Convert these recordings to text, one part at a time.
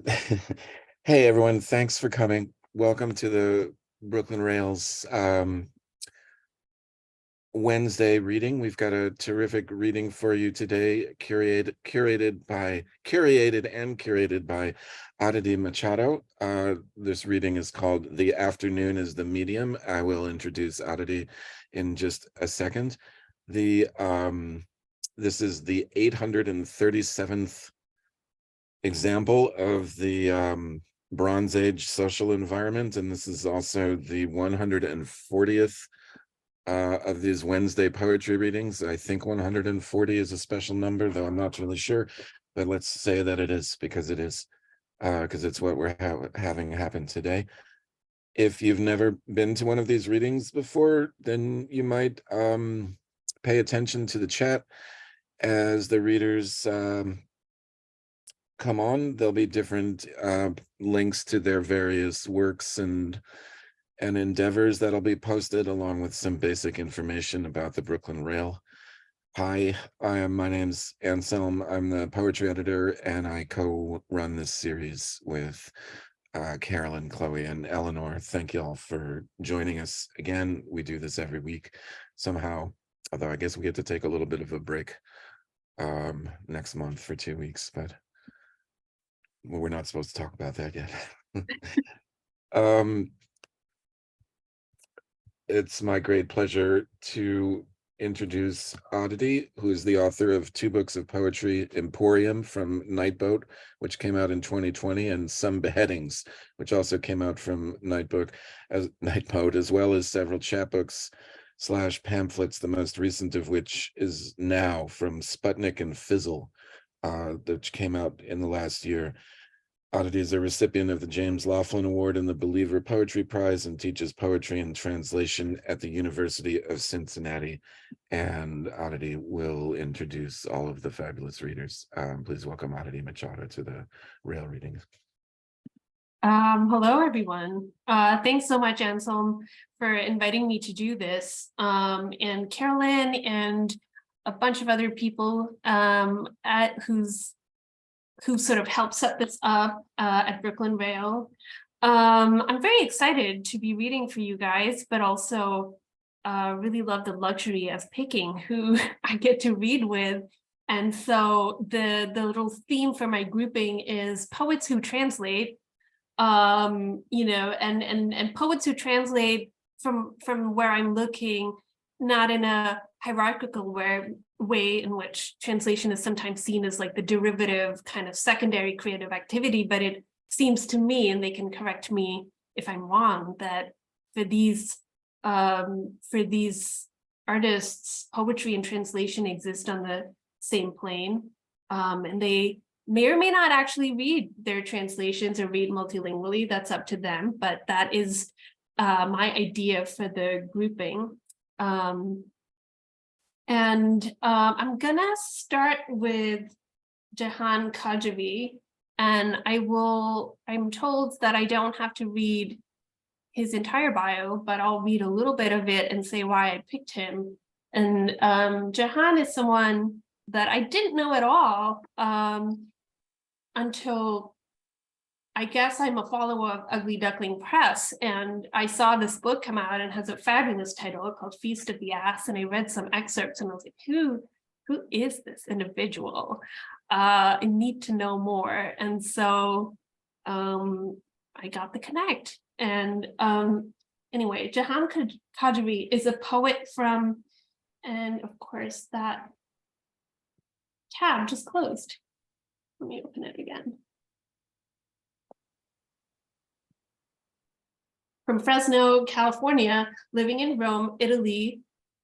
Hey everyone, thanks for coming. Welcome to the Brooklyn Rails Wednesday reading. We've got a terrific reading for you today, curated and curated by Aditi Machado. This reading is called "The Afternoon is the Medium." I will introduce Aditi in just a second. This is the 837th example of the Bronze Age social environment, and this is also the 140th of these Wednesday poetry readings. I think 140 is a special number, though I'm not really sure, but let's say that it is, because it is, because it's what we're having happen today. If you've never been to one of these readings before, then you might pay attention to the chat as the readers come on. There'll be different links to their various works and endeavors that'll be posted, along with some basic information about the Brooklyn Rail. Hi, my name's Anselm. I'm the poetry editor, and I co-run this series with Carolyn, Chloe, and Eleanor. Thank you all for joining us again. We do this every week somehow, although I guess we get to take a little bit of a break next month for 2 weeks, but we're not supposed to talk about that yet. It's my great pleasure to introduce Aditi, who is the author of 2 books of poetry, Emporium from Nightboat, which came out in 2020, and Some Beheadings, which also came out from Nightboat, as well as several chapbooks / pamphlets, the most recent of which is Now from Sputnik and Fizzle, which came out in the last year. Aditi is a recipient of the James Laughlin Award and the Believer Poetry Prize, and teaches poetry and translation at the University of Cincinnati. And Aditi will introduce all of the fabulous readers. Please welcome Aditi Machado to the Rail readings. Hello, everyone. Thanks so much, Anselm, for inviting me to do this. And Carolyn and a bunch of other people who sort of helped set this up at Brooklyn Rail. I'm very excited to be reading for you guys, but also really love the luxury of picking who I get to read with. And so the little theme for my grouping is poets who translate. And poets who translate from where I'm looking, not in a hierarchical way in which translation is sometimes seen as like the derivative kind of secondary creative activity, but it seems to me, and they can correct me if I'm wrong, that for these artists, poetry and translation exist on the same plane, and they may or may not actually read their translations or read multilingually. That's up to them, but that is my idea for the grouping. I'm gonna start with Jahan Khajavi, and I'm told that I don't have to read his entire bio, but I'll read a little bit of it and say why I picked him. And Jahan is someone that I didn't know at all until I guess I'm a follower of Ugly Duckling Press, and I saw this book come out and has a fabulous title called Feast of the Ass, and I read some excerpts and I was like, who is this individual? I need to know more. And so I got the connect. And anyway, Jahan Khajavi is a poet from, and of course that tab just closed. Let me open it again. From Fresno, California, living in Rome, Italy,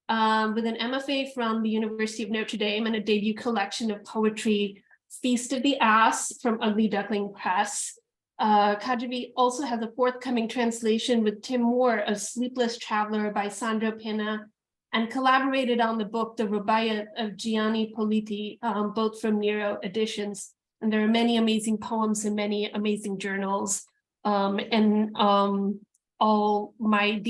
with an MFA from the University of Notre Dame and a debut collection of poetry, Feast of the Ass from Ugly Duckling Press. Khajavi also has a forthcoming translation with Tim Moore of Sleepless Traveler by Sandro Penna, and collaborated on the book, The Rubaiyat of Gianni Politi, both from NERO Editions. And there are many amazing poems in many amazing journals. The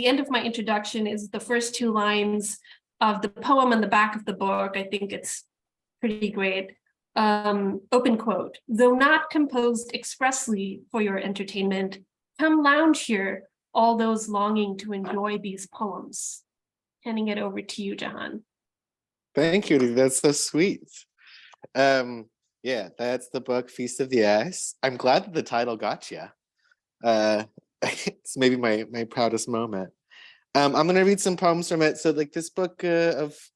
end of my introduction is the first 2 lines of the poem on the back of the book. I think it's pretty great. Open quote, though not composed expressly for your entertainment, come lounge here, all those longing to enjoy these poems. Handing it over to you, Jahan. Thank you, that's so sweet. Yeah, that's the book, Feast of the Ass. I'm glad that the title got you. It's maybe my proudest moment. I'm gonna read some poems from it. So like this book it's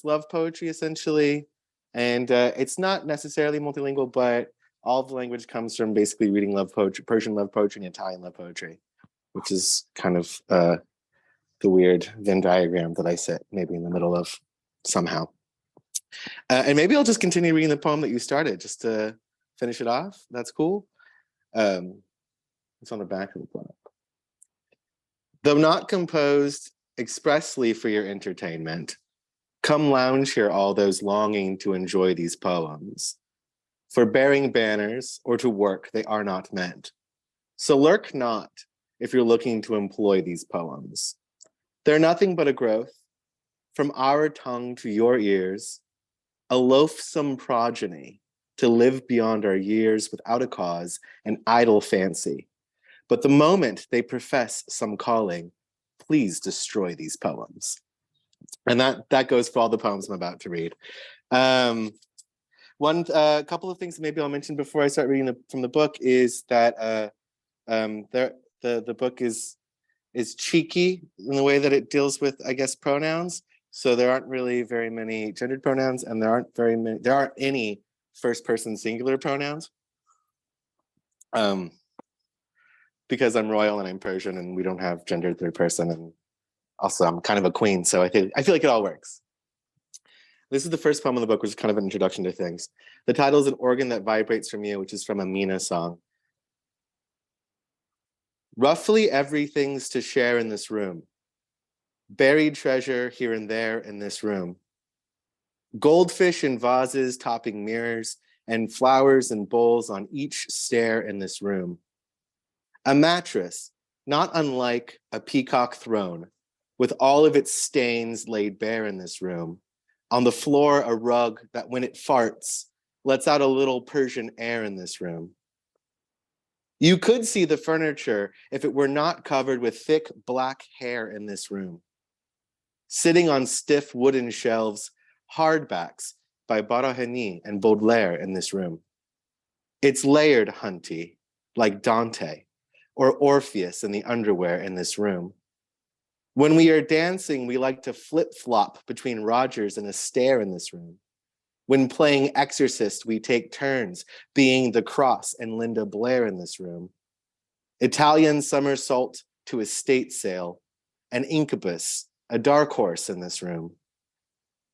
love poetry essentially. And it's not necessarily multilingual, but all of the language comes from basically reading love poetry, Persian love poetry and Italian love poetry, which is kind of the weird Venn diagram that I sit maybe in the middle of somehow. And maybe I'll just continue reading the poem that you started just to finish it off. That's cool. It's on the back of the book. Though not composed expressly for your entertainment, come lounge here, all those longing to enjoy these poems. For bearing banners or to work, they are not meant. So lurk not if you're looking to employ these poems. They're nothing but a growth from our tongue to your ears, a loathsome progeny to live beyond our years without a cause and idle fancy. But the moment they profess some calling, please destroy these poems. And that goes for all the poems I'm about to read. Couple of things that maybe I'll mention before I start reading from the book is that the book is cheeky in the way that it deals with, I guess, pronouns. So there aren't really very many gendered pronouns, and there aren't any first person singular pronouns. Because I'm royal and I'm Persian and we don't have gendered third person, and also I'm kind of a queen, so I feel like it all works. This is the first poem in the book, which is kind of an introduction to things. The title is An Organ That Vibrates From You, which is from a Mina song. Roughly everything's to share in this room. Buried treasure here and there in this room. Goldfish in vases topping mirrors, and flowers and bowls on each stair in this room. A mattress, not unlike a peacock throne, with all of its stains laid bare in this room. On the floor, a rug that when it farts, lets out a little Persian air in this room. You could see the furniture if it were not covered with thick black hair in this room. Sitting on stiff wooden shelves, hardbacks by Barahani and Baudelaire in this room. It's layered, hunty, like Dante or Orpheus in the underwear in this room. When we are dancing, we like to flip-flop between Rogers and Astaire in this room. When playing Exorcist, we take turns being the Cross and Linda Blair in this room. Italian somersault to estate sale, an incubus, a dark horse in this room.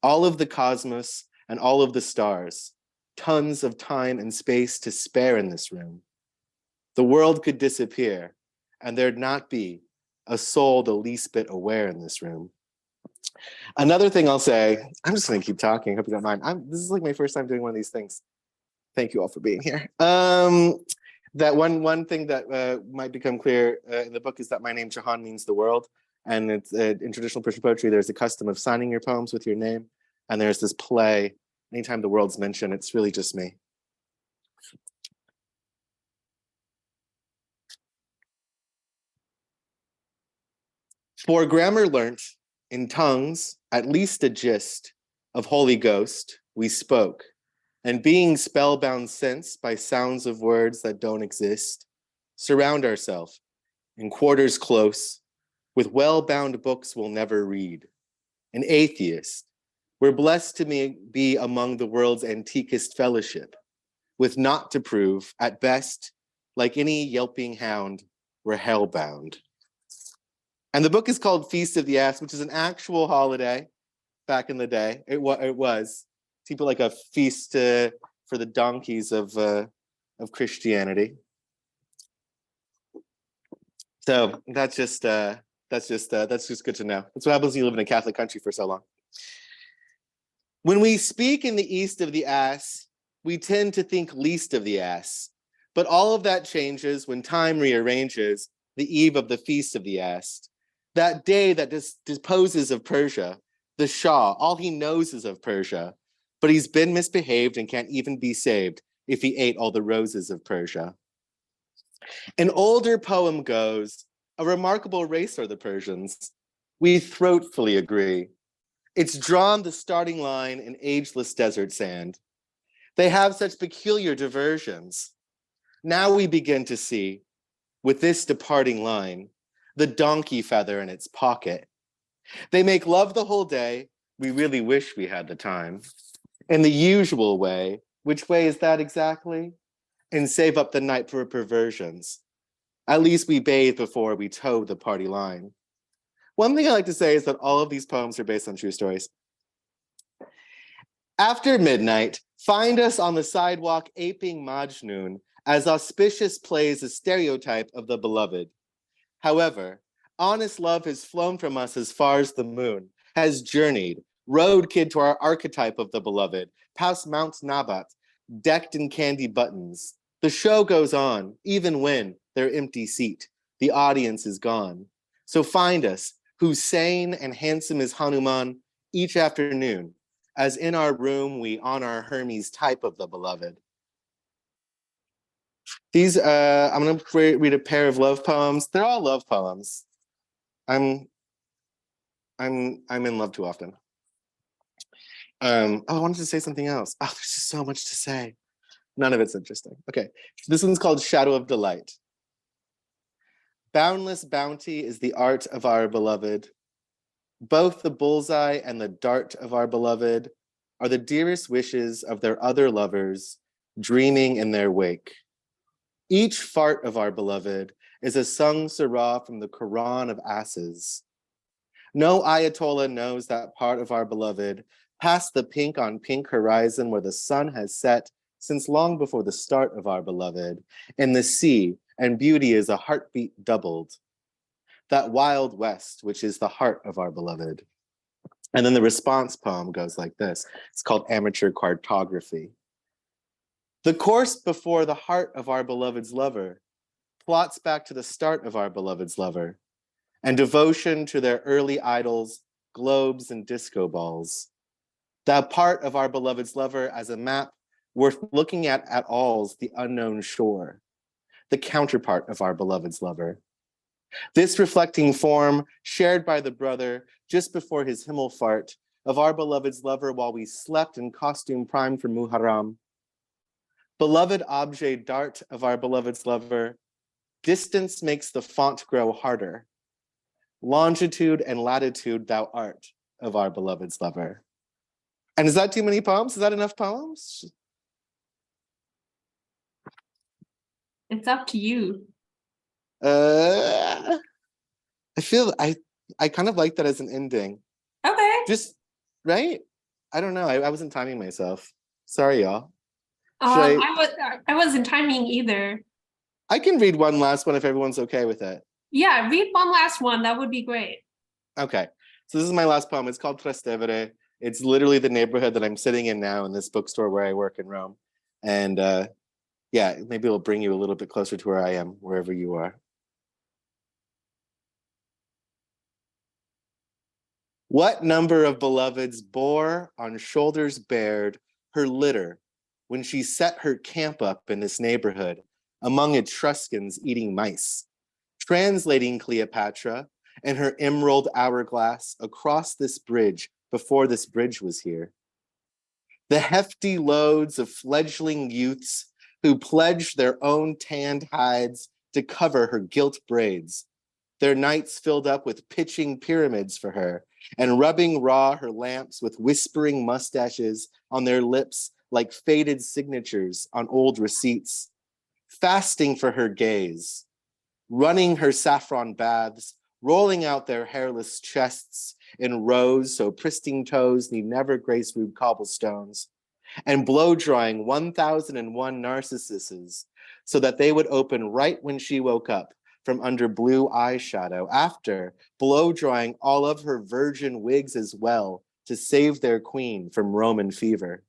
All of the cosmos and all of the stars, tons of time and space to spare in this room. The world could disappear and there'd not be a soul the least bit aware in this room. Another thing I'll say, I'm just gonna keep talking, hope you don't mind. This is like my first time doing one of these things. Thank you all for being here. That one thing that might become clear in the book is that my name Jahan means the world. And it's in traditional Persian poetry, there's a custom of signing your poems with your name. And there's this play, anytime the world's mentioned, it's really just me. For grammar learnt in tongues, at least a gist of Holy Ghost, we spoke, and being spellbound since by sounds of words that don't exist, surround ourselves in quarters close with well-bound books we'll never read. An atheist, we're blessed to be among the world's antiquest fellowship, with naught to prove, at best, like any yelping hound, we're hellbound. And the book is called Feast of the Ass, which is an actual holiday back in the day. It was. People like a feast for the donkeys of Christianity. So that's just good to know. That's what happens when you live in a Catholic country for so long. When we speak in the East of the Ass, we tend to think least of the ass. But all of that changes when time rearranges the eve of the Feast of the Ass. That day that disposes of Persia, the Shah, all he knows is of Persia, but he's been misbehaved and can't even be saved if he ate all the roses of Persia. An older poem goes, a remarkable race are the Persians. We throatfully agree. It's drawn the starting line in ageless desert sand. They have such peculiar diversions. Now we begin to see, with this departing line, the donkey feather in its pocket. They make love the whole day. We really wish we had the time. In the usual way, which way is that exactly? And save up the night for perversions. At least we bathe before we toe the party line. One thing I like to say is that all of these poems are based on true stories. After midnight, find us on the sidewalk aping Majnun as auspicious plays a stereotype of the beloved. However, honest love has flown from us as far as the moon, has journeyed, roadkid to our archetype of the beloved, past Mount Nabat, decked in candy buttons. The show goes on, even when their empty seat, the audience is gone. So find us, who's sane and handsome as Hanuman, each afternoon, as in our room we on our Hermes type of the beloved. These, I'm gonna read a pair of love poems. They're all love poems. I'm in love too often. Oh, I wanted to say something else. Oh, there's just so much to say. None of it's interesting. Okay, this one's called Shadow of Delight. Boundless bounty is the art of our beloved. Both the bullseye and the dart of our beloved are the dearest wishes of their other lovers, dreaming in their wake. Each fart of our beloved is a sung surah from the Quran of asses. No Ayatollah knows that part of our beloved, past the pink on pink horizon where the sun has set since long before the start of our beloved, in the sea, and beauty is a heartbeat doubled. That wild west, which is the heart of our beloved. And then the response poem goes like this. It's called Amateur Cartography. The course before the heart of our beloved's lover plots back to the start of our beloved's lover, and devotion to their early idols, globes and disco balls. That part of our beloved's lover as a map worth looking at all's the unknown shore, the counterpart of our beloved's lover. This reflecting form shared by the brother just before his Himmel fart of our beloved's lover while we slept in costume primed for Muharram. Beloved objet dart of our beloved's lover, distance makes the font grow harder. Longitude and latitude thou art of our beloved's lover. And is that too many poems? Is that enough poems? It's up to you. I feel I kind of like that as an ending. Okay. Just, right? I don't know. I wasn't timing myself. Sorry, y'all. I wasn't timing either. I can read one last one if everyone's okay with it. Yeah, read one last one. That would be great. Okay. So this is my last poem. It's called Trastevere. It's literally the neighborhood that I'm sitting in now in this bookstore where I work in Rome. And yeah, maybe it'll bring you a little bit closer to where I am, wherever you are. What number of beloveds bore on shoulders bared her litter when she set her camp up in this neighborhood among Etruscans eating mice, translating Cleopatra and her emerald hourglass across this bridge before this bridge was here. The hefty loads of fledgling youths who pledged their own tanned hides to cover her gilt braids, their nights filled up with pitching pyramids for her and rubbing raw her lamps with whispering mustaches on their lips like faded signatures on old receipts, fasting for her gaze, running her saffron baths, rolling out their hairless chests in rows so pristine toes need never grace rude cobblestones, and blow drying 1001 narcissuses so that they would open right when she woke up from under blue eyeshadow, after blow drying all of her virgin wigs as well to save their queen from Roman fever.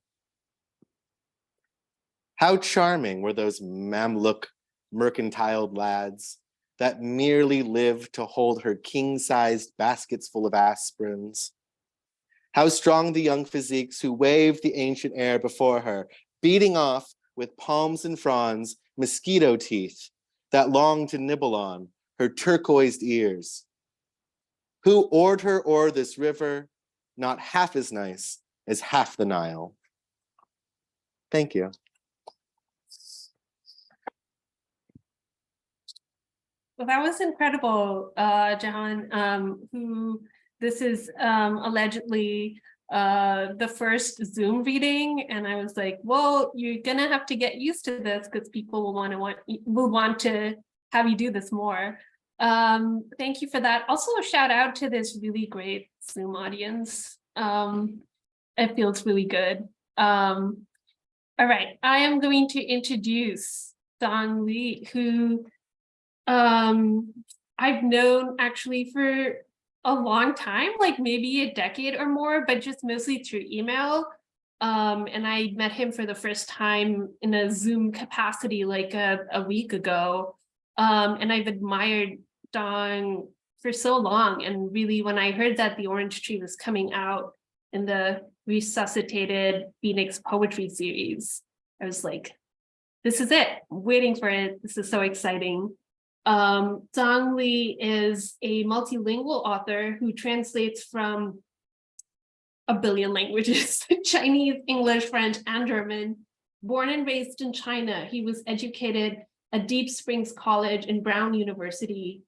How charming were those Mamluk mercantiled lads that merely lived to hold her king-sized baskets full of aspirins. How strong the young physiques who waved the ancient air before her, beating off with palms and fronds, mosquito teeth that longed to nibble on her turquoised ears. Who oared her o'er this river, not half as nice as half the Nile. Thank you. Well, that was incredible, Jahan, this is allegedly the first Zoom reading, and I was like, well, you're gonna have to get used to this because people will want to have you do this more. Thank you for that. Also, a shout out to this really great Zoom audience. It feels really good. All right, I am going to introduce Dong Li, who I've known actually for a long time, like maybe a decade or more, but just mostly through email. And I met him for the first time in a Zoom capacity like a week ago. And I've admired Dong for so long. And really, when I heard that the Orange Tree was coming out in the resuscitated Phoenix poetry series, I was like, this is it. I'm waiting for it. This is so exciting. Dong Li is a multilingual author who translates from a billion languages, Chinese, English, French, and German. Born and raised in China, he was educated at Deep Springs College and Brown University.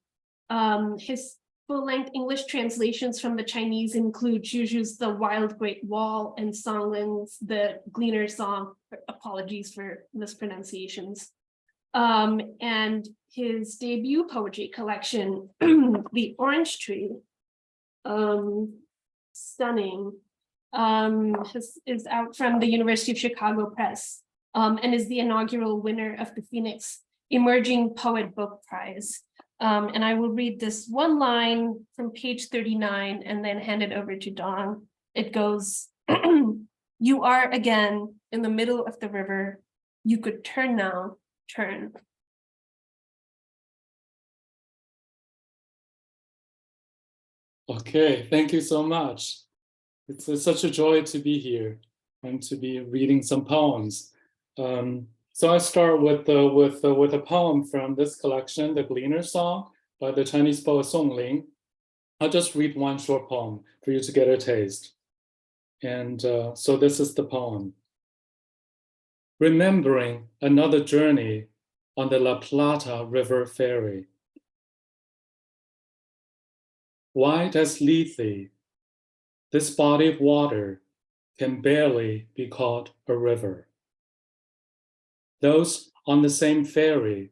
His full-length English translations from the Chinese include Zhu The Wild Great Wall and Song Lin's The Gleaner Song. Apologies for mispronunciations. And his debut poetry collection, The Orange Tree, stunning, is out from the University of Chicago Press, and is the inaugural winner of the Phoenix Emerging Poet Book Prize. And I will read this one line from page 39 and then hand it over to Dong. It goes, "You are again in the middle of the river. You could turn now, turn." Okay, thank you so much. It's such a joy to be here and to be reading some poems. So I start with a poem from this collection, The Gleaner Song by the Chinese poet Song Ling. I'll just read one short poem for you to get a taste. And so this is the poem. Remembering another journey on the La Plata River ferry. Wide as Lethe, this body of water can barely be called a river. Those on the same ferry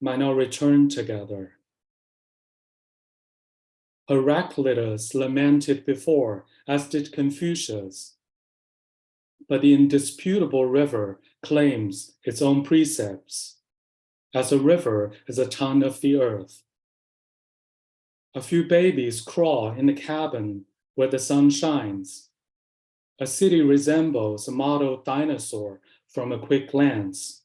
might not return together. Heraclitus lamented before, as did Confucius, but the indisputable river claims its own precepts, as a river is a tongue of the earth. A few babies crawl in the cabin where the sun shines. A city resembles a mottled dinosaur from a quick glance.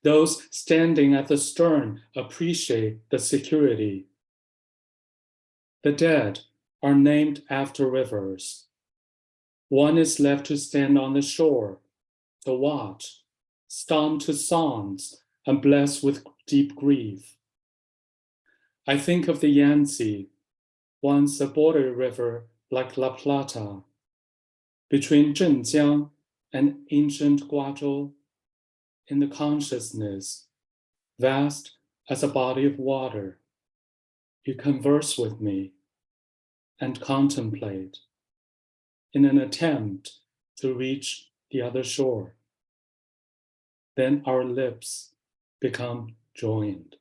Those standing at the stern appreciate the security. The dead are named after rivers. One is left to stand on the shore, to watch, stummed to songs, and blessed with deep grief. I think of the Yangtze, once a border river like La Plata, between Zhenjiang and ancient Guazhou, in the consciousness, vast as a body of water. You converse with me and contemplate in an attempt to reach the other shore. Then our lips become joined.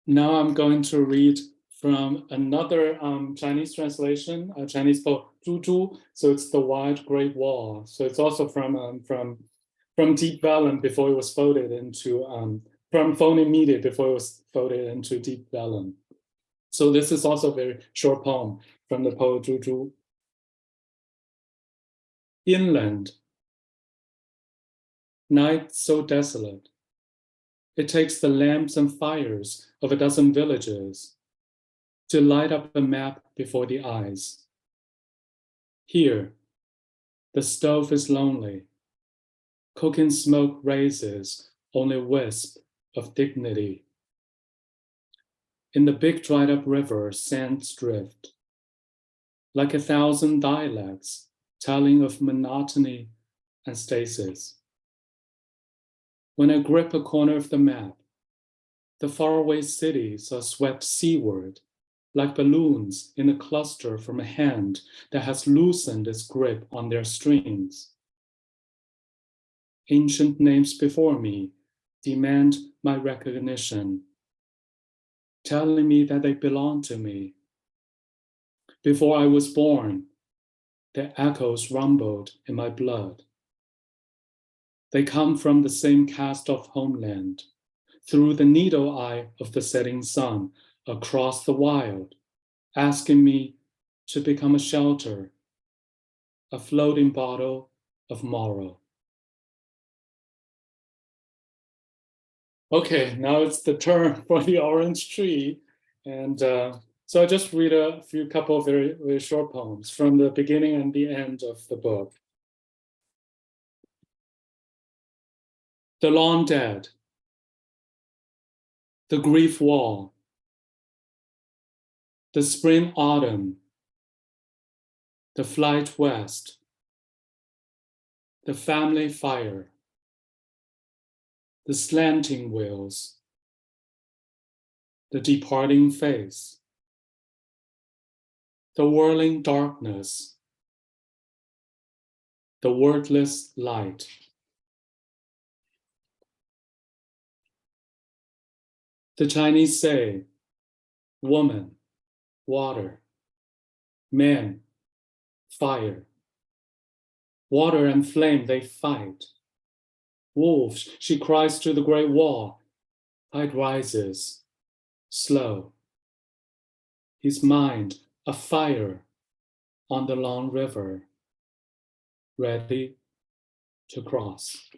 Now I'm going to read from another Chinese translation, a Chinese poet, Zhu. So it's The Wide Great Wall. So it's also from Deep Vellum before it was folded into, from Phony Media before it was folded into Deep Vellum. So this is also a very short poem from the poet Zhu. Inland, night so desolate. It takes the lamps and fires of a dozen villages to light up a map before the eyes. Here, the stove is lonely. Cooking smoke raises only a wisp of dignity. In the big dried up river, sands drift, like 1,000 dialects telling of monotony and stasis. When I grip a corner of the map, the faraway cities are swept seaward, like balloons in a cluster from a hand that has loosened its grip on their strings. Ancient names before me demand my recognition, telling me that they belong to me. Before I was born, their echoes rumbled in my blood. They come from the same cast-off homeland, through the needle eye of the setting sun, across the wild, asking me to become a shelter, a floating bottle of morrow. Okay, now it's the turn for the orange tree. And so I just read a couple of very, very short poems from the beginning and the end of the book. The long dead, the grief wall, the spring autumn, the flight west, the family fire, the slanting wheels, the departing face, the whirling darkness, the wordless light. The Chinese say, woman, water, man, fire. Water and flame, they fight. Wolves, she cries to the great wall. Tide rises, slow. His mind, a fire on the long river, ready to cross.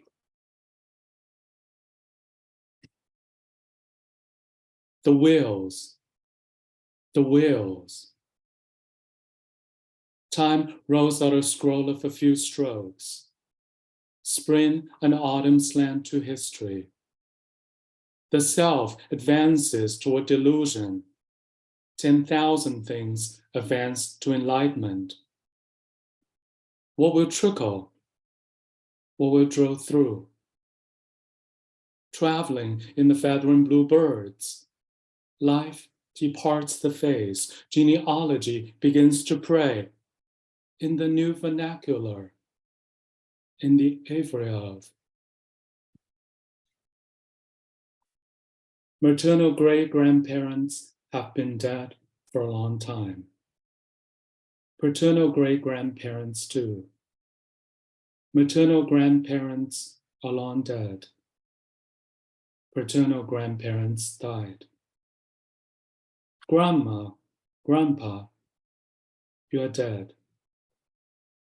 The wheels, the wheels. Time rolls out a scroll of a few strokes. Spring and autumn slant to history. The self advances toward delusion. 10,000 things advance to enlightenment. What will trickle? What will drill through? Traveling in the feathering blue birds. Life departs the face. Genealogy begins to pray. In the new vernacular. In the aviary of. Maternal great-grandparents have been dead for a long time. Paternal great-grandparents too. Maternal grandparents are long dead. Paternal grandparents died. Grandma, grandpa, you are dead.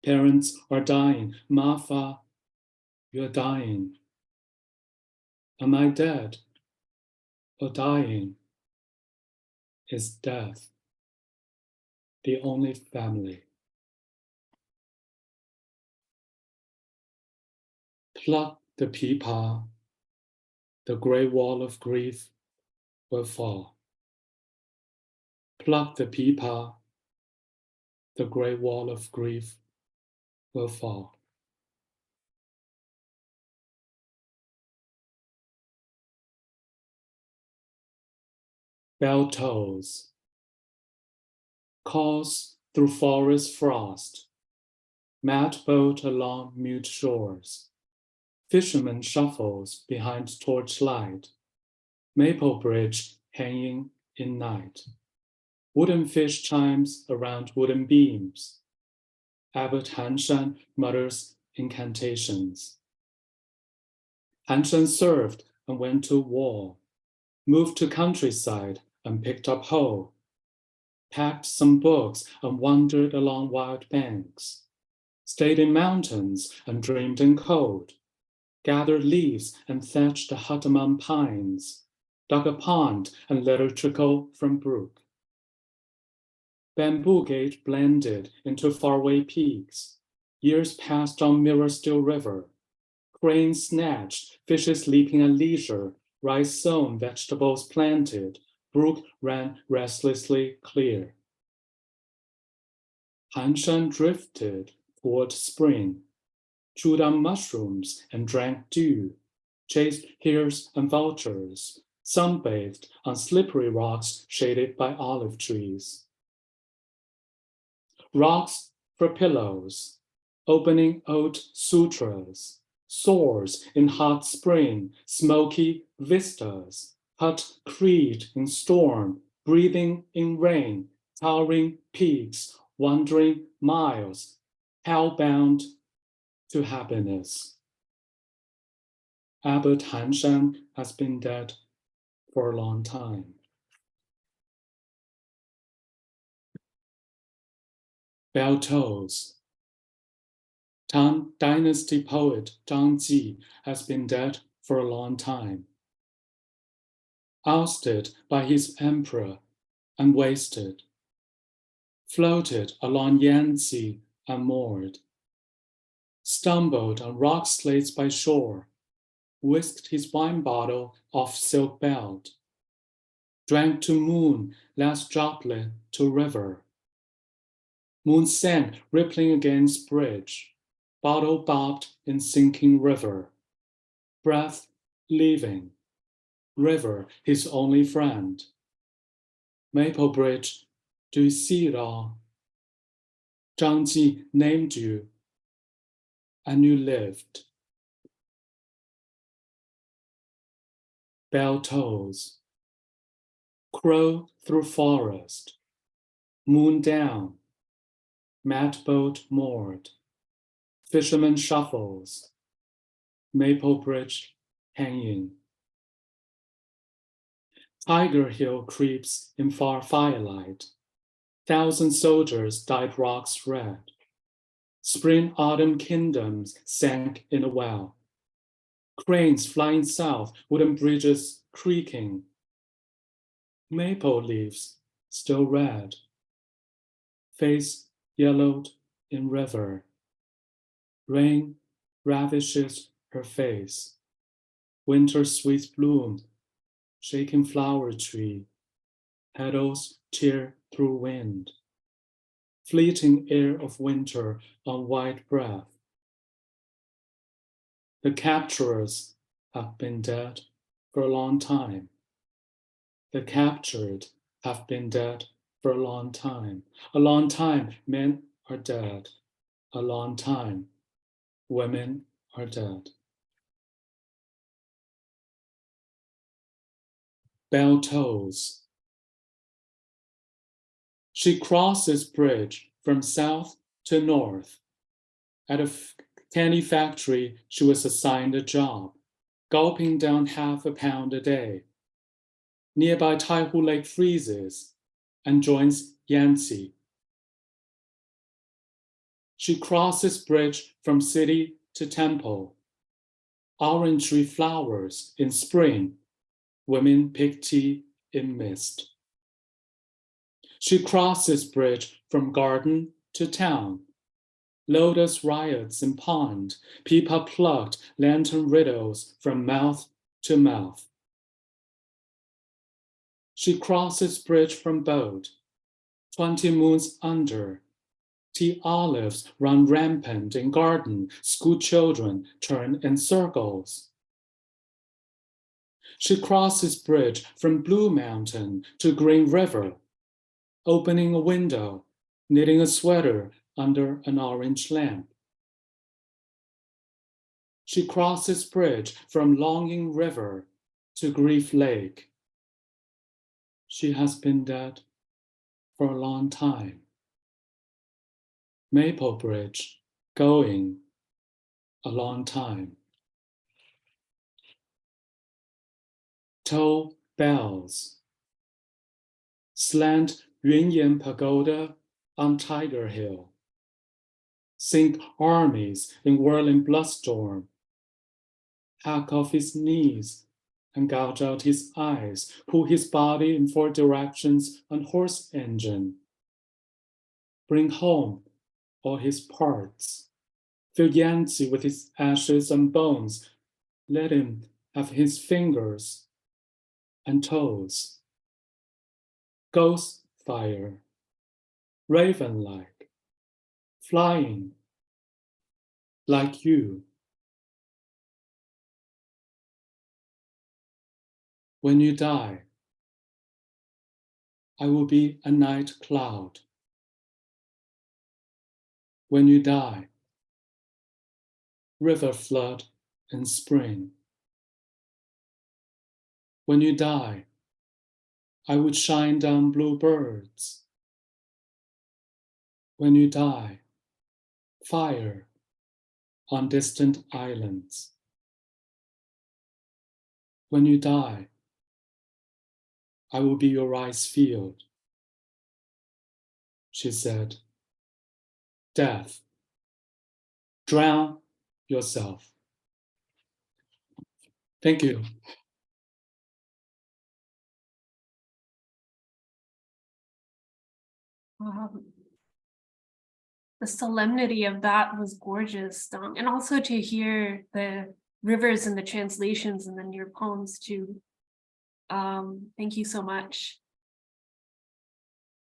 Parents are dying. Mafa, you are dying. Am I dead or dying? Is death the only family? Pluck the peepah, the gray wall of grief will fall. Pluck the peepah, the gray wall of grief will fall. Bell tolls, calls through forest frost, mad boat along mute shores, fisherman shuffles behind torchlight, maple bridge hanging in night, wooden fish chimes around wooden beams, Abbot Hanshan mutters incantations. Hanshan served and went to war, moved to countryside and picked up hoe, packed some books and wandered along wild banks, stayed in mountains and dreamed in cold, gathered leaves and thatched a hut among pines, dug a pond and let it trickle from brook. Bamboo gate blended into faraway peaks. Years passed on mirror-still river. Cranes snatched, fishes leaping at leisure, rice sown, vegetables planted. Brook ran restlessly clear. Hanshan drifted toward spring, chewed on mushrooms and drank dew, chased hares and vultures, sunbathed on slippery rocks shaded by olive trees. Rocks for pillows, opening old sutras, soars in hot spring, smoky vistas, hut creed in storm, breathing in rain, towering peaks, wandering miles, hellbound to happiness. Abbot Hanshan has been dead for a long time. Bell tolls. Tang Dynasty poet Zhang Ji has been dead for a long time. Ousted by his emperor and wasted, floated along Yangtze unmoored, stumbled on rock slates by shore, whisked his wine bottle off silk belt, drank to moon last droplet to river. Moon sank rippling against bridge, bottle bobbed in sinking river. Breath leaving, river his only friend. Maple Bridge, do you see it all? Zhang Ji named you, and you lived. Bell tolls. Crow through forest, moon down, mat boat moored, fisherman shuffles, Maple Bridge hanging. Tiger Hill creeps in far firelight, 1,000 soldiers dyed rocks red. Spring autumn kingdoms sank in a well. Cranes flying south, wooden bridges creaking. Maple leaves still red. Face yellowed in river. Rain ravishes her face. Winter sweets bloom, shaking flower tree. Petals tear through wind. Fleeting air of winter on white breath. The capturers have been dead for a long time. The captured have been dead for a long time. A long time, men are dead. A long time, women are dead. Bell tolls. She crosses bridge from south to north. At a candy factory, she was assigned a job, gulping down half a pound a day. Nearby Taihu Lake freezes and joins Yangtze. She crosses bridge from city to temple. Orange tree flowers in spring. Women pick tea in mist. She crosses bridge from garden to town. Lotus riots in pond. Pipa plucked lantern riddles from mouth to mouth. She crosses bridge from boat. 20 moons under. Tea olives run rampant in garden. School children turn in circles. She crosses bridge from Blue Mountain to Green River, opening a window, knitting a sweater under an orange lamp. She crosses bridge from Longing River to Grief Lake. She has been dead for a long time. Maple Bridge, going a long time. Toll bells. Slant Yunyan Pagoda on Tiger Hill. Sink armies in whirling bloodstorm. Hack off his knees and gouge out his eyes, pull his body in 4 directions on horse engine. bring home all his parts. Fill Yanzi with his ashes and bones. Let him have his fingers and toes. Ghost fire, raven-like, flying like you. When you die, I will be a night cloud. When you die, river flood in spring. When you die, I would shine down bluebirds. When you die, fire on distant islands. When you die, I will be your rice field. She said, death, drown yourself. Thank you. The solemnity of that was gorgeous, Dong. And also to hear the rivers and the translations and then your poems too. Thank you so much.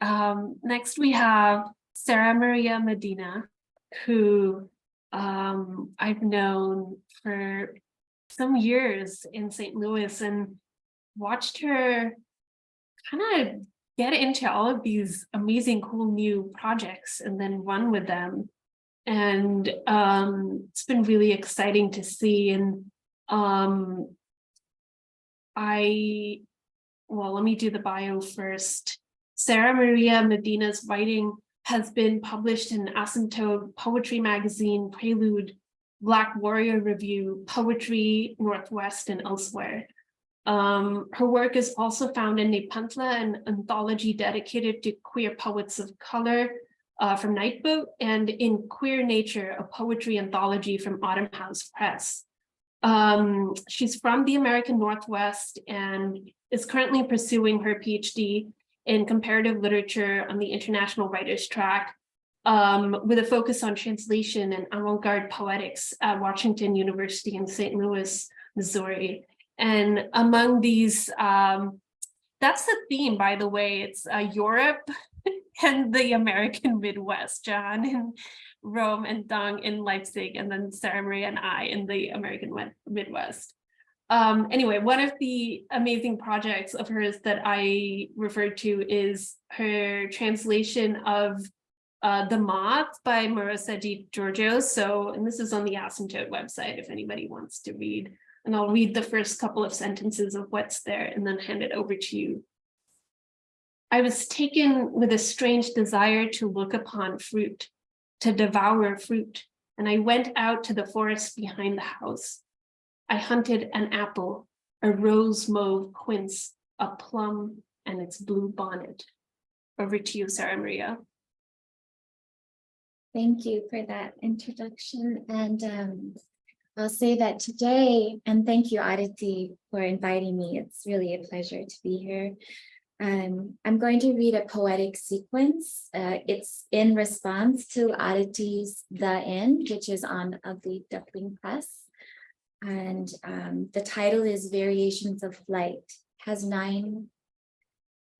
Next we have Sarah Maria Medina, who I've known for some years in St. Louis and watched her kind of get into all of these amazing, cool new projects and then run with them. And it's been really exciting to see. And let me do the bio first. Sarah Maria Medina's writing has been published in Asymptote, Poetry Magazine, Prelude, Black Warrior Review, Poetry Northwest, and elsewhere. Her work is also found in Nepantla, an anthology dedicated to queer poets of color from Nightboat, and in Queer Nature, a poetry anthology from Autumn House Press. She's from the American Northwest and is currently pursuing her PhD in comparative literature on the International Writers Track, with a focus on translation and avant-garde poetics at Washington University in St. Louis, Missouri. And among these, that's the theme, by the way, it's Europe and the American Midwest, Jahan in Rome and Dong in Leipzig, and then Sarah Maria and I in the American Midwest. Anyway, one of the amazing projects of hers that I referred to is her translation of The Moth by Marissa Di Giorgio. And this is on the Asymptote website if anybody wants to read. And I'll read the first couple of sentences of what's there and then hand it over to you. I was taken with a strange desire to look upon fruit, to devour fruit, and I went out to the forest behind the house. I hunted an apple, a rose mauve quince, a plum, and its blue bonnet. Over to you, Sarah Maria. Thank you for that introduction. And I'll say that today, and thank you, Aditi, for inviting me. It's really a pleasure to be here. I'm going to read a poetic sequence. It's in response to Aditi's The End, which is on Ugly Duckling Press. And the title is Variations of Flight, has 9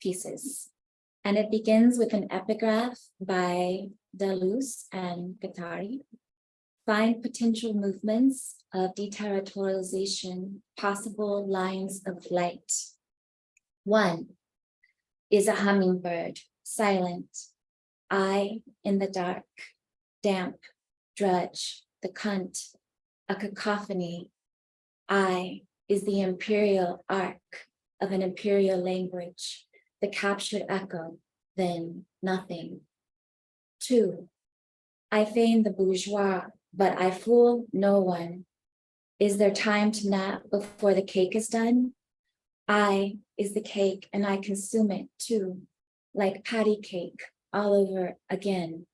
pieces. And it begins with an epigraph by Deleuze and Guattari. Find potential movements of deterritorialization, possible lines of flight. 1 is a hummingbird, silent, I in the dark, damp, drudge, the cunt, a cacophony. I is the imperial arc of an imperial language, the captured echo, then nothing. 2, I feign the bourgeois, but I fool no one. Is there time to nap before the cake is done? I is the cake and I consume it too, like patty cake all over again.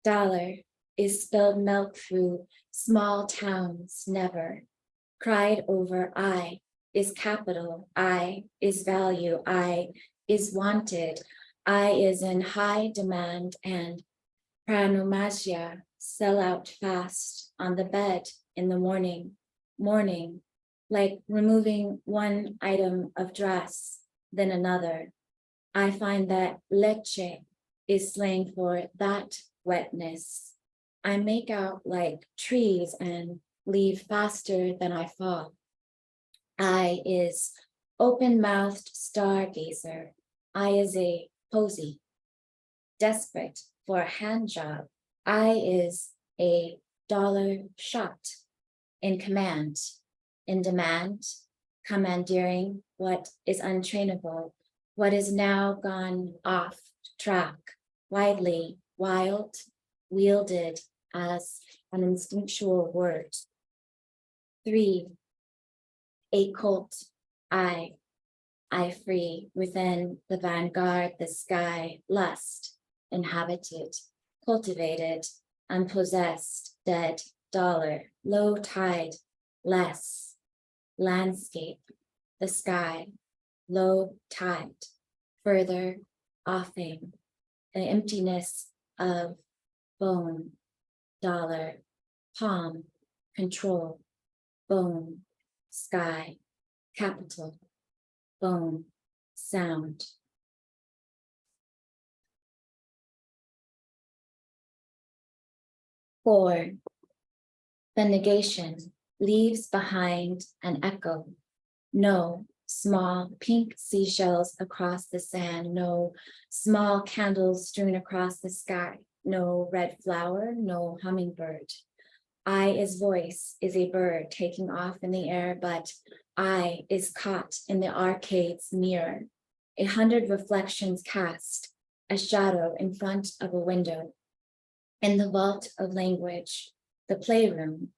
Dollar is spilled milk through small towns, never. Cried over I is capital, I is value, I is wanted, I is in high demand and pranomasia sell out fast on the bed in the morning, like removing one item of dress, then another. I find that leche is slang for that wetness. I make out like trees and leave faster than I fall. I is open-mouthed stargazer. I is a posy, desperate for a hand job. I is a dollar shot, in command, in demand, commandeering what is untrainable, what is now gone off track, widely, wild, wielded as an instinctual word. 3, a colt, I free within the vanguard, the sky, lust, inhabited, cultivated, unpossessed, dead, dollar, low tide, less, landscape, the sky, low tide, further, offing, the emptiness of bone, dollar, palm, control, bone, sky, capital, bone, sound. 4, the negation leaves behind an echo. No small pink seashells across the sand, no small candles strewn across the sky, no red flower, no hummingbird. I is voice is a bird taking off in the air, but I is caught in the arcade's mirror. 100 reflections cast, a shadow in front of a window. In the vault of language, the playroom,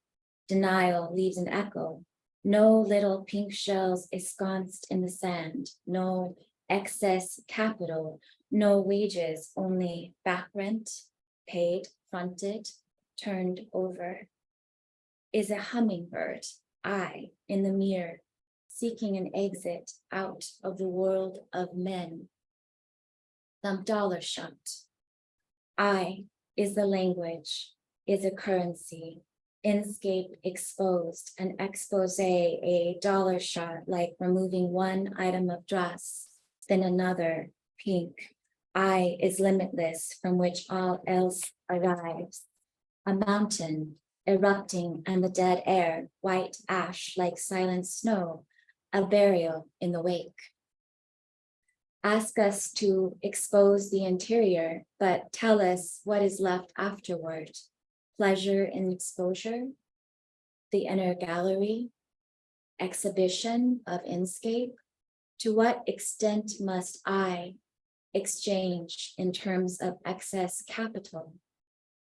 denial leaves an echo. No little pink shells ensconced in the sand, no excess capital, no wages, only back rent, paid, fronted, turned over. Is a hummingbird, I, in the mirror, seeking an exit out of the world of men. The dollar shot. I is the language, is a currency, inscape exposed, an expose, a dollar shot, like removing one item of dress, then another, pink. I is limitless, from which all else arrives. A mountain erupting and the dead air, white ash like silent snow, a burial in the wake. Ask us to expose the interior, but tell us what is left afterward. Pleasure in exposure, the inner gallery, exhibition of inscape. To what extent must I exchange in terms of excess capital?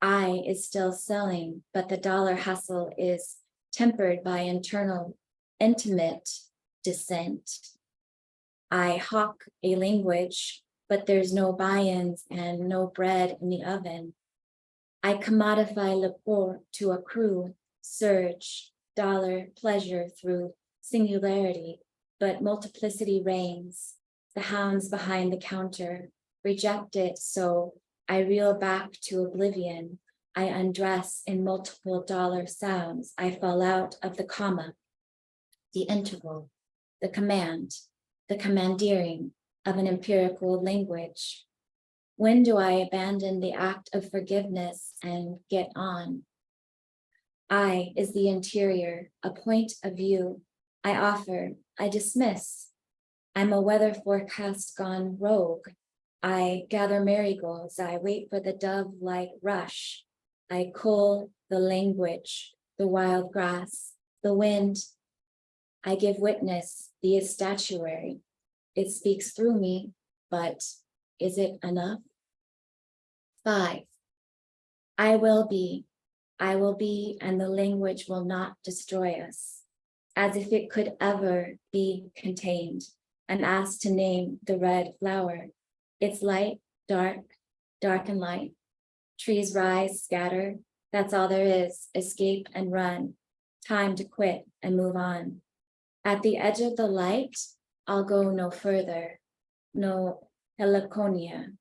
I is still selling, but the dollar hustle is tempered by internal, intimate dissent. I hawk a language, but there's no buy-ins and no bread in the oven. I commodify le pour to accrue, surge, dollar pleasure through singularity, but multiplicity reigns. The hounds behind the counter reject it, so I reel back to oblivion. I undress in multiple dollar sounds. I fall out of the comma, the interval, the command, the commandeering of an empirical language. When do I abandon the act of forgiveness and get on? I is the interior, a point of view. I offer, I dismiss. I'm a weather forecast gone rogue. I gather marigolds, I wait for the dove-like rush. I cull the language, the wild grass, the wind. I give witness, the statuary. It speaks through me, but is it enough? 5, I will be, and the language will not destroy us, as if it could ever be contained, and asked to name the red flower. It's light, dark, dark and light. Trees rise, scatter. That's all there is. Escape and run. Time to quit and move on. At the edge of the light, I'll go no further. No heliconia,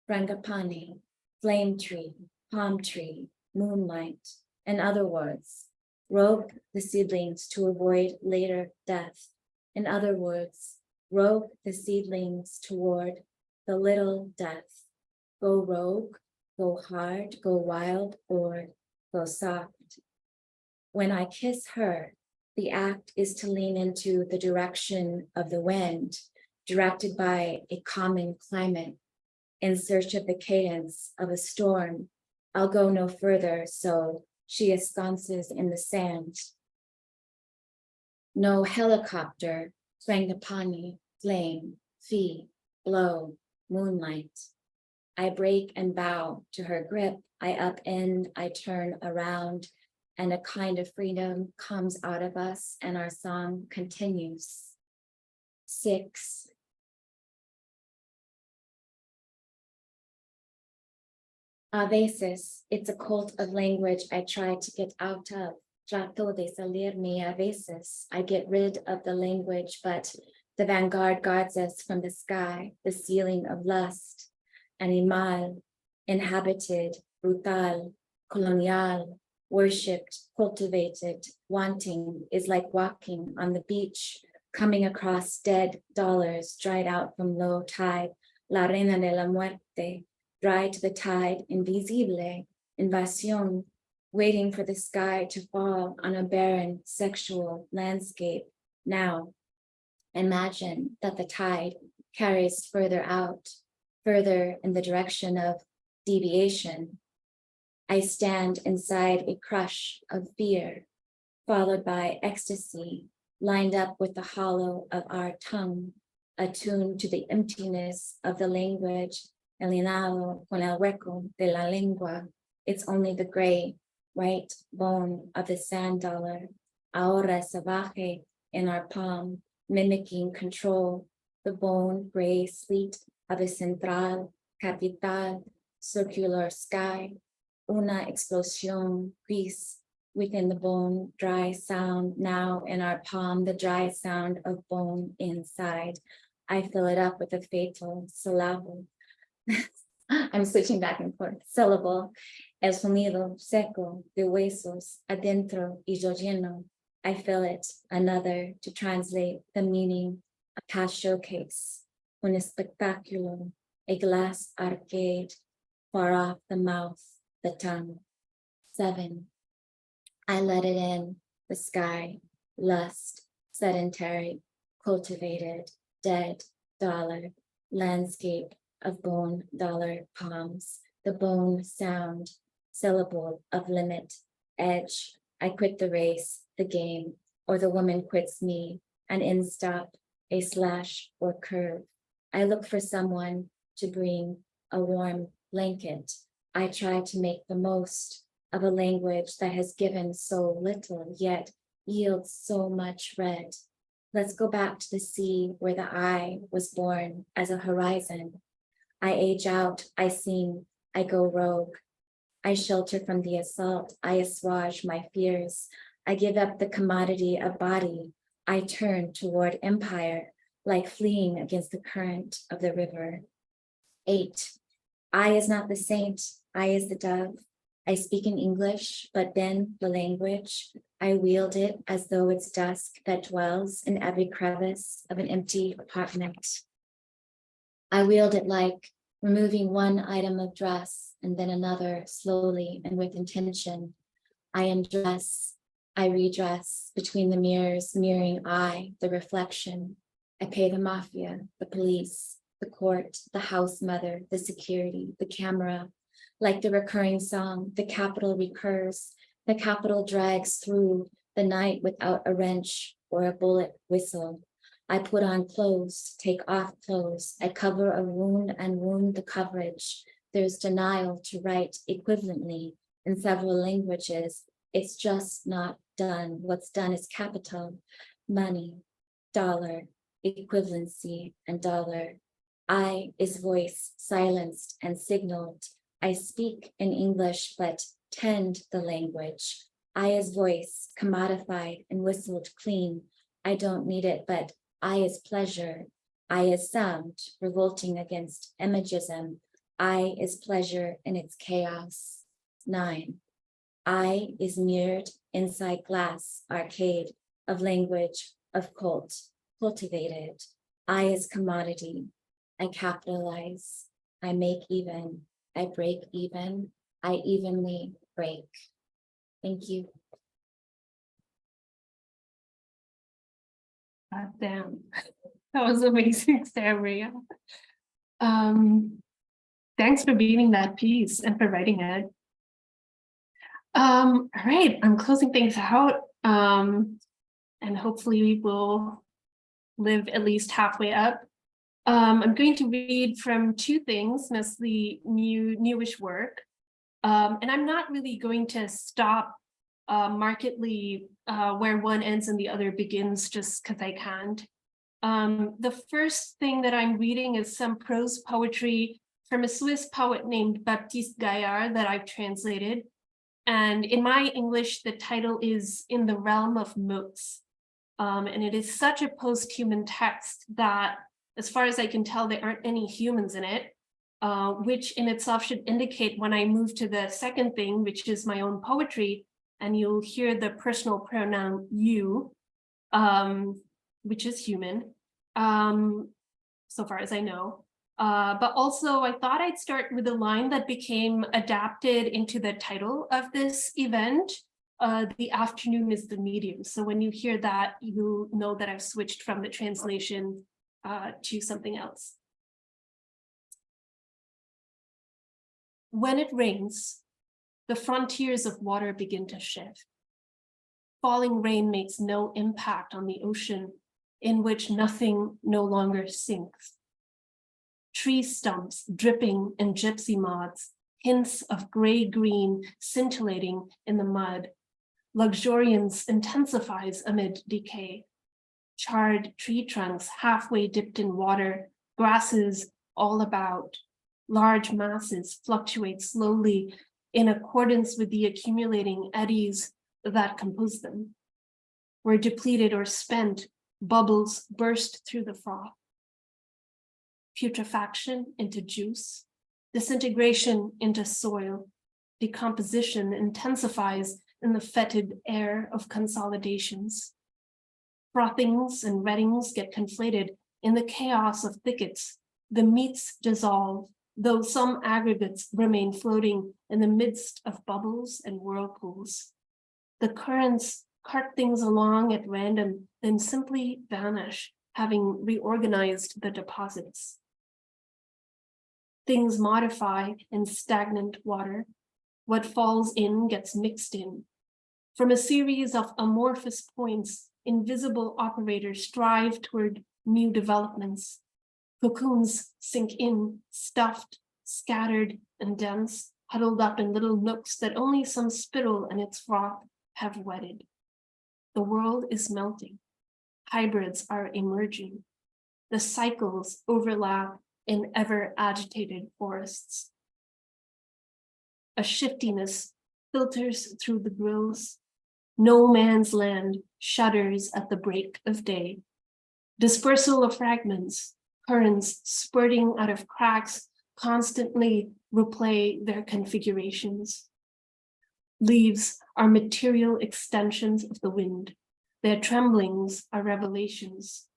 frangipani, flame tree, palm tree, moonlight. In other words, rope the seedlings to avoid later death. In other words, rope the seedlings toward the little death. Go rogue, go hard, go wild, or go soft. When I kiss her, the act is to lean into the direction of the wind, directed by a common climate. In search of the cadence of a storm, I'll go no further, so she ensconces in the sand. No helicopter, frangipani, flame, fee, blow, moonlight. I break and bow to her grip. I upend, I turn around, and a kind of freedom comes out of us, and our song continues. 6. A veces, it's a cult of language I try to get out of. Trato de salirme a veces. I get rid of the language, but the vanguard guards us from the sky, the ceiling of lust. Animal, inhabited, brutal, colonial, worshipped, cultivated, wanting is like walking on the beach, coming across dead dollars dried out from low tide. La reina de la muerte, dry to the tide, invisible, invasión, waiting for the sky to fall on a barren sexual landscape. Now, imagine that the tide carries further out, further in the direction of deviation. I stand inside a crush of fear, followed by ecstasy, lined up with the hollow of our tongue, attuned to the emptiness of the language, alineado con el hueco de la lengua. It's only the gray, white bone of the sand dollar, ahora salvaje in our palm, mimicking control, the bone gray sleet of a central, capital, circular sky, una explosión gris within the bone, dry sound now in our palm, the dry sound of bone inside. I fill it up with a fatal syllable. I'm switching back and forth. Syllable, el sonido seco de huesos adentro y yo lleno. I fill it, another to translate the meaning, a past showcase, un espectáculo, a glass arcade, far off the mouth, the tongue. 7. I let it in, the sky, lust, sedentary, cultivated, dead, dollar, landscape of bone, dollar, palms, the bone sound, syllable of limit, edge. I quit the race, the game, or the woman quits me, an in stop, a slash or curve. I look for someone to bring a warm blanket. I try to make the most of a language that has given so little, yet yields so much red. Let's go back to the sea where the eye was born as a horizon. I age out, I sing, I go rogue. I shelter from the assault, I assuage my fears. I give up the commodity of body. I turn toward empire, like fleeing against the current of the river. 8. I is not the saint, I is the dove. I speak in English, but then the language, I wield it as though it's dusk that dwells in every crevice of an empty apartment. I wield it like removing one item of dress and then another slowly and with intention. I undress, I redress between the mirrors, mirroring I, the reflection. I pay the mafia, the police, the court, the house mother, the security, the camera. Like the recurring song, the capital recurs, the capital drags through the night without a wrench or a bullet whistle. I put on clothes, take off clothes. I cover a wound and wound the coverage. There's denial to write equivalently in several languages. It's just not done. What's done is capital, money, dollar, equivalency, and dollar. I is voice, silenced and signaled. I speak in English, but tend the language. I is voice, commodified and whistled clean. I don't need it, but I is pleasure. I is sound, revolting against imagism. I is pleasure in its chaos. 9. I is mirrored inside glass arcade of language, of cultivated. I is commodity. I capitalize. I make even. I break even. I evenly break. Thank you. God damn, that was amazing, Maria. Thanks for reading that piece and for writing it. All right, I'm closing things out, and hopefully we will live at least halfway up. I'm going to read from two things, mostly newish work, and I'm not really going to stop markedly where one ends and the other begins just because I can't. The first thing that I'm reading is some prose poetry from a Swiss poet named Baptiste Gaillard that I've translated. And in my English, the title is In the Realm of Motes. And it is such a post-human text that, as far as I can tell, there aren't any humans in it, which in itself should indicate when I move to the second thing, which is my own poetry, and you'll hear the personal pronoun you, which is human, so far as I know. But also I thought I'd start with a line that became adapted into the title of this event. The afternoon is the medium. So when you hear that, you know that I've switched from the translation to something else. When it rains, the frontiers of water begin to shift. Falling rain makes no impact on the ocean, in which nothing no longer sinks. Tree stumps dripping in gypsy moths, hints of gray-green scintillating in the mud. Luxuriance intensifies amid decay. Charred tree trunks halfway dipped in water, grasses all about. Large masses fluctuate slowly in accordance with the accumulating eddies that compose them. Where depleted or spent, bubbles burst through the froth. Putrefaction into juice, disintegration into soil, decomposition intensifies in the fetid air of consolidations. Frothings and reddings get conflated in the chaos of thickets. The meats dissolve, though some aggregates remain floating in the midst of bubbles and whirlpools. The currents cart things along at random, then simply vanish, having reorganized the deposits. Things modify in stagnant water. What falls in gets mixed in. From a series of amorphous points, invisible operators strive toward new developments. Cocoons sink in, stuffed, scattered, and dense, huddled up in little nooks that only some spittle and its froth have wetted. The world is melting. Hybrids are emerging. The cycles overlap in ever-agitated forests. A shiftiness filters through the grills. No man's land shudders at the break of day. Dispersal of fragments, currents spurting out of cracks constantly replay their configurations. Leaves are material extensions of the wind. Their tremblings are revelations.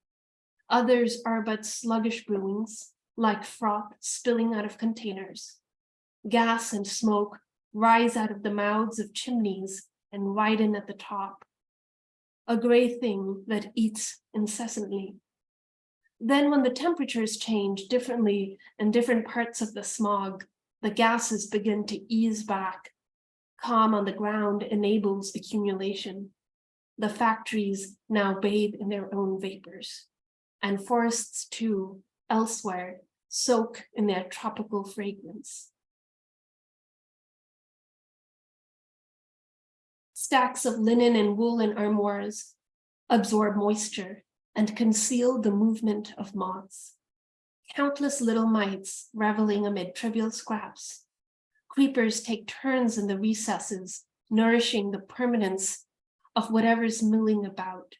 Others are but sluggish brewings, like froth spilling out of containers. Gas and smoke rise out of the mouths of chimneys and widen at the top. A gray thing that eats incessantly. Then when the temperatures change differently in different parts of the smog, the gases begin to ease back. Calm on the ground enables accumulation. The factories now bathe in their own vapors, and forests too, elsewhere, soak in their tropical fragrance. Stacks of linen and woolen armoires absorb moisture and conceal the movement of moths. Countless little mites reveling amid trivial scraps. Creepers take turns in the recesses, nourishing the permanence of whatever's milling about.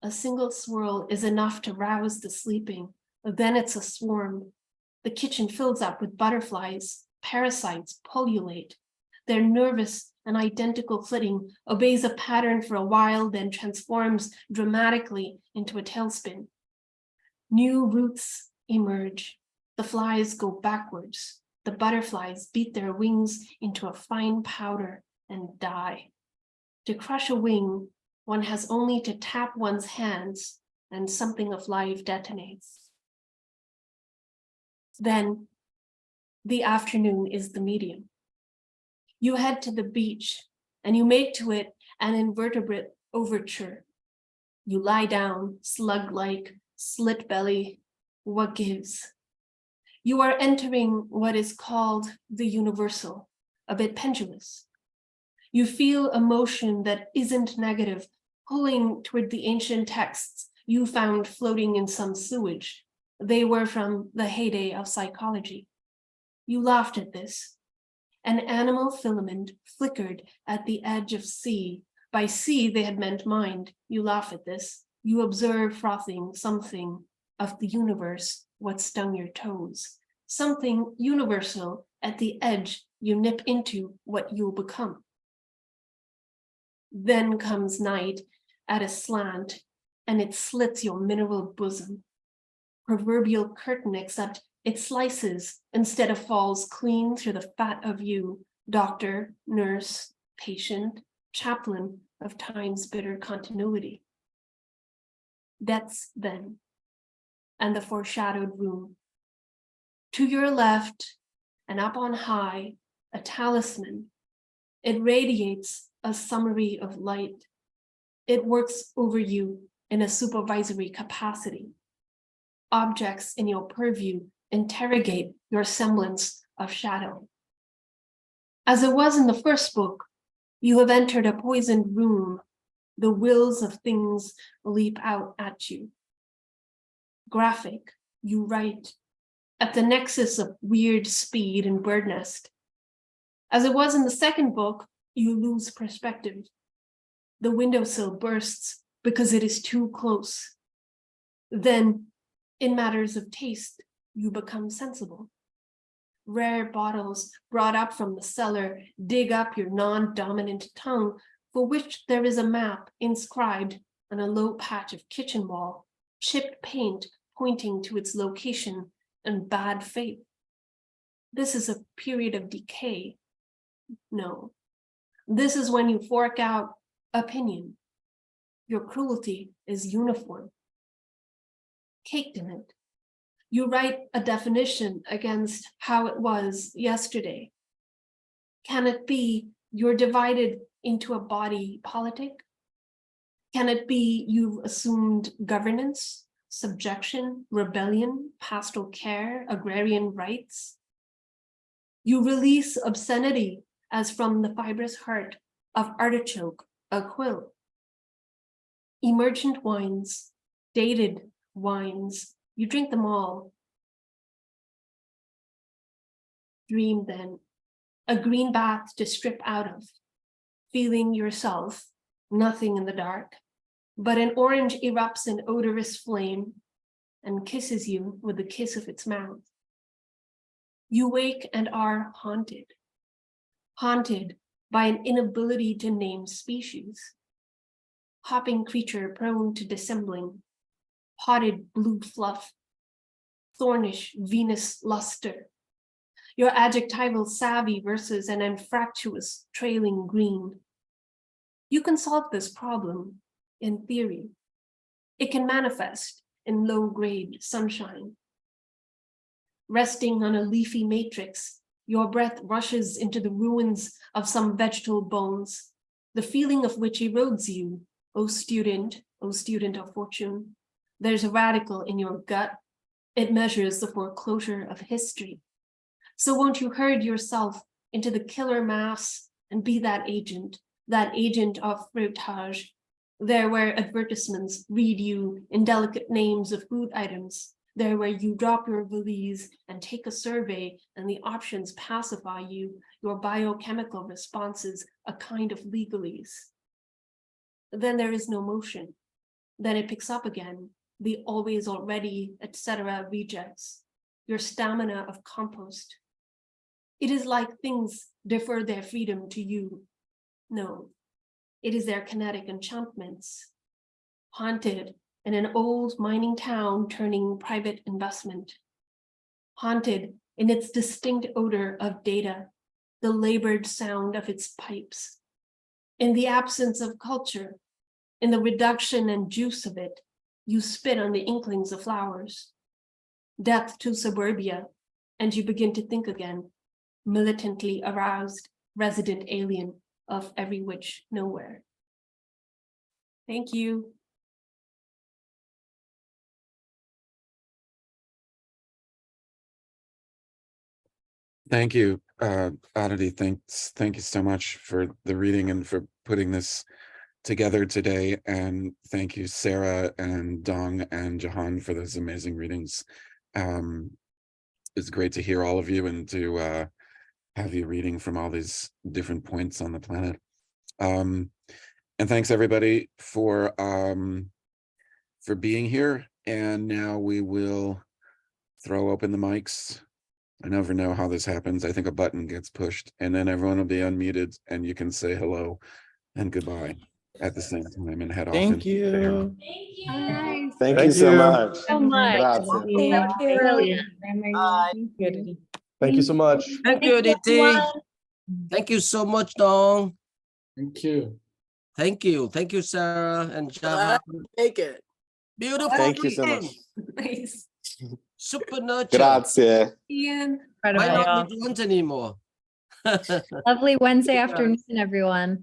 A single swirl is enough to rouse the sleeping, Then it's a swarm. The kitchen fills up with butterflies, parasites pullulate. Their nervous and identical flitting obeys a pattern for a while, then transforms dramatically into a tailspin. New roots emerge. The flies go backwards. The butterflies beat their wings into a fine powder and die. To crush a wing, one has only to tap one's hands and something of life detonates. Then the afternoon is the medium. You head to the beach and you make to it an invertebrate overture. You lie down, slug-like, slit belly, what gives? You are entering what is called the universal, a bit pendulous. You feel a motion that isn't negative, pulling toward the ancient texts you found floating in some sewage. They were from the heyday of psychology. You laughed at this. An animal filament flickered at the edge of sea. By sea, they had meant mind. You laugh at this. You observe frothing something of the universe, what stung your toes. Something universal at the edge, you nip into what you'll become. Then comes night at a slant, and it slits your mineral bosom. Proverbial curtain, except it slices instead of falls clean through the fat of you, doctor, nurse, patient, chaplain of time's bitter continuity. Death's then, and the foreshadowed room. To your left, and up on high, a talisman. It radiates a summary of light. It works over you in a supervisory capacity. Objects in your purview interrogate your semblance of shadow. As it was in the first book, you have entered a poisoned room. The wills of things leap out at you. Graphic, you write, at the nexus of weird speed and bird nest. As it was in the second book, you lose perspective. The windowsill bursts because it is too close. Then, in matters of taste, you become sensible. Rare bottles brought up from the cellar dig up your non-dominant tongue, for which there is a map inscribed on a low patch of kitchen wall, chipped paint pointing to its location, and bad faith. This is a period of decay. No, this is when you fork out opinion. Your cruelty is uniform. Caked in it. You write a definition against how it was yesterday. Can it be you're divided into a body politic? Can it be you've assumed governance, subjection, rebellion, pastoral care, agrarian rights? You release obscenity as from the fibrous heart of artichoke, a quill. Emergent wines, dated wines, you drink them all. Dream then, a green bath to strip out of, feeling yourself, nothing in the dark, but an orange erupts in odorous flame and kisses you with the kiss of its mouth. You wake and are haunted, haunted by an inability to name species. Hopping creature prone to dissembling, potted blue fluff, thornish Venus luster. Your adjectival savvy versus an anfractuous trailing green. You can solve this problem in theory. It can manifest in low-grade sunshine. Resting on a leafy matrix, your breath rushes into the ruins of some vegetal bones, the feeling of which erodes you, O student of fortune. There's a radical in your gut. It measures the foreclosure of history. So won't you herd yourself into the killer mass and be that agent of fruitage, there where advertisements read you indelicate names of food items, there where you drop your valise and take a survey and the options pacify you, your biochemical responses a kind of legalese. Then there is no motion. Then it picks up again, the always already, etc. rejects, your stamina of compost. It is like things defer their freedom to you. No, it is their kinetic enchantments. Haunted in an old mining town turning private investment. Haunted in its distinct odor of data, the labored sound of its pipes. In the absence of culture, in the reduction and juice of it, you spit on the inklings of flowers. Death to suburbia, and you begin to think again, militantly aroused resident alien of every which nowhere. Thank you. Thank you, Aditi. Thank you so much for the reading and for putting this together today. And thank you, Sarah and Dong and Jahan, for those amazing readings. It's great to hear all of you and to have you reading from all these different points on the planet. And thanks everybody for being here. And now we will throw open the mics. I never know how this happens. I think a button gets pushed and then everyone will be unmuted and you can say hello and goodbye at the same time and head off. Thank you. Thank you so much. So much. Grazie. Thank you. Brilliant. Thank you so much. Thank you, Aditi. Thank you so much, Dong. Thank you. Thank you. Thank you, Sarah and Jahan. Make it. Beautiful. Thank you so much. reading. Nice. Super nurture. Grazie. Ian. Might not need to hunt anymore. Lovely Wednesday afternoon, everyone.